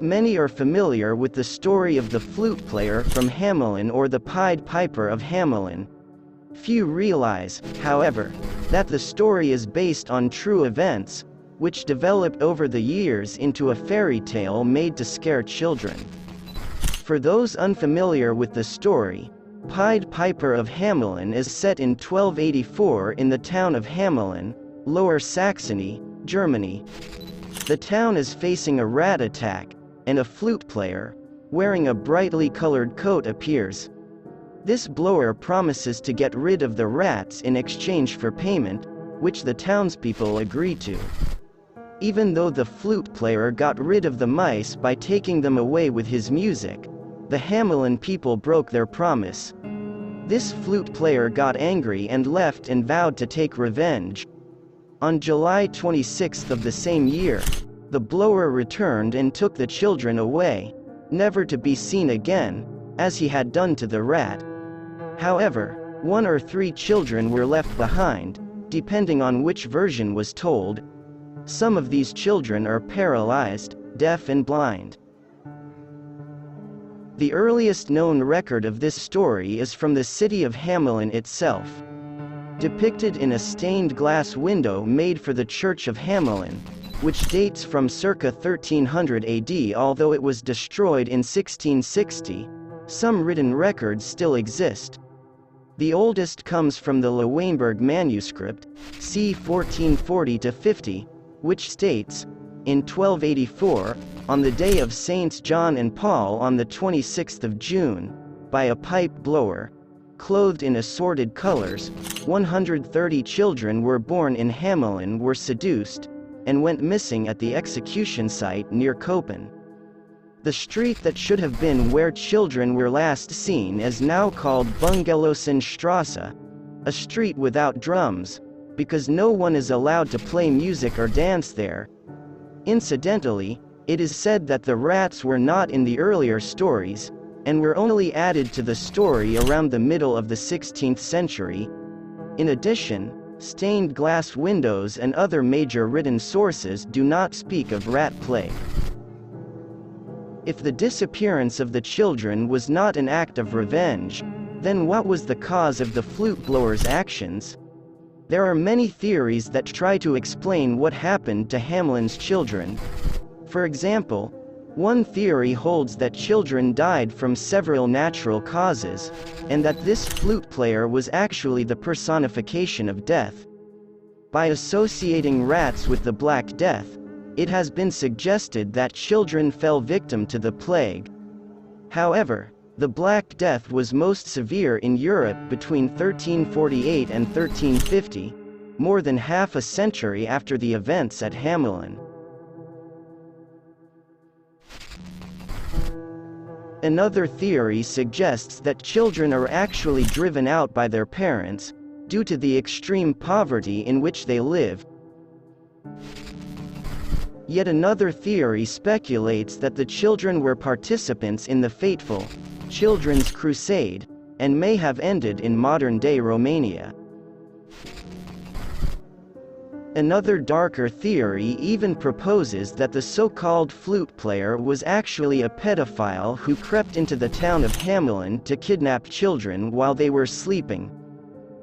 Many are familiar with the story of the flute player from Hamelin or the Pied Piper of Hamelin. Few realize, however, that the story is based on true events, which developed over the years into a fairy tale made to scare children. For those unfamiliar with the story, Pied Piper of Hamelin is set in 1284 in the town of Hamelin, Lower Saxony, Germany. The town is facing a rat attack, and a flute player, wearing a brightly colored coat appears. This blower promises to get rid of the rats in exchange for payment, which the townspeople agree to. Even though the flute player got rid of the mice by taking them away with his music, the Hamelin people broke their promise. This flute player got angry and left and vowed to take revenge. On July 26 of the same year, the blower returned and took the children away, never to be seen again, as he had done to the rat. However, 1 or 3 children were left behind, depending on which version was told. Some of these children are paralyzed, deaf and blind. The earliest known record of this story is from the city of Hamelin itself. Depicted in a stained glass window made for the Church of Hamelin, which dates from circa 1300 AD. Although it was destroyed in 1660, some written records still exist. The oldest comes from the Lewenberg manuscript, c. 1440–50, which states, in 1284, on the day of Saints John and Paul on the 26th of June, by a pipe blower, clothed in assorted colors, 130 children were born in Hamelin were seduced, and went missing at the execution site near Kopen. The street that should have been where children were last seen is now called Bungelosenstrasse, a street without drums, because no one is allowed to play music or dance there. Incidentally, it is said that the rats were not in the earlier stories, and were only added to the story around the middle of the 16th century. In addition, stained glass windows and other major written sources do not speak of rat plague. If the disappearance of the children was not an act of revenge, then what was the cause of the flute blower's actions? There are many theories that try to explain what happened to Hamelin's children. For example, one theory holds that children died from several natural causes, and that this flute player was actually the personification of death. By associating rats with the Black Death, it has been suggested that children fell victim to the plague. However, the Black Death was most severe in Europe between 1348 and 1350, more than half a century after the events at Hamelin. Another theory suggests that children are actually driven out by their parents, due to the extreme poverty in which they live. Yet another theory speculates that the children were participants in the fateful Children's Crusade, and may have ended in modern-day Romania. Another darker theory even proposes that the so-called flute player was actually a pedophile who crept into the town of Hamelin to kidnap children while they were sleeping.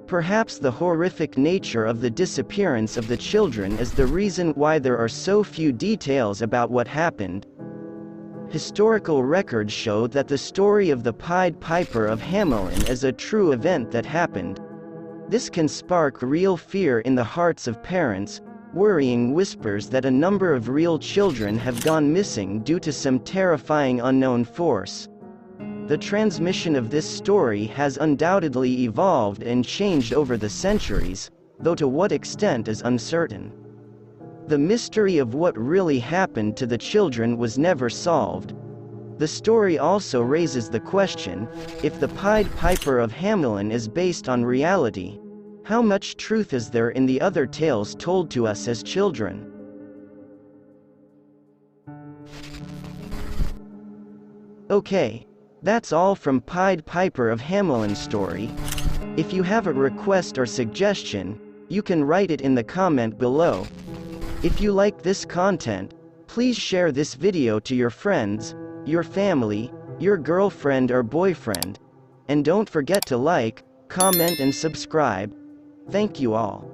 Perhaps the horrific nature of the disappearance of the children is the reason why there are so few details about what happened. Historical records show that the story of the Pied Piper of Hamelin is a true event that happened. This can spark real fear in the hearts of parents, worrying whispers that a number of real children have gone missing due to some terrifying unknown force. The transmission of this story has undoubtedly evolved and changed over the centuries, though to what extent is uncertain. The mystery of what really happened to the children was never solved. The story also raises the question, if the Pied Piper of Hamelin is based on reality, how much truth is there in the other tales told to us as children? Okay, that's all from Pied Piper of Hamelin story. If you have a request or suggestion, you can write it in the comment below. If you like this content, please Please share this video to your friends, your family, your girlfriend or boyfriend. And don't forget to like, comment and subscribe. Thank you all.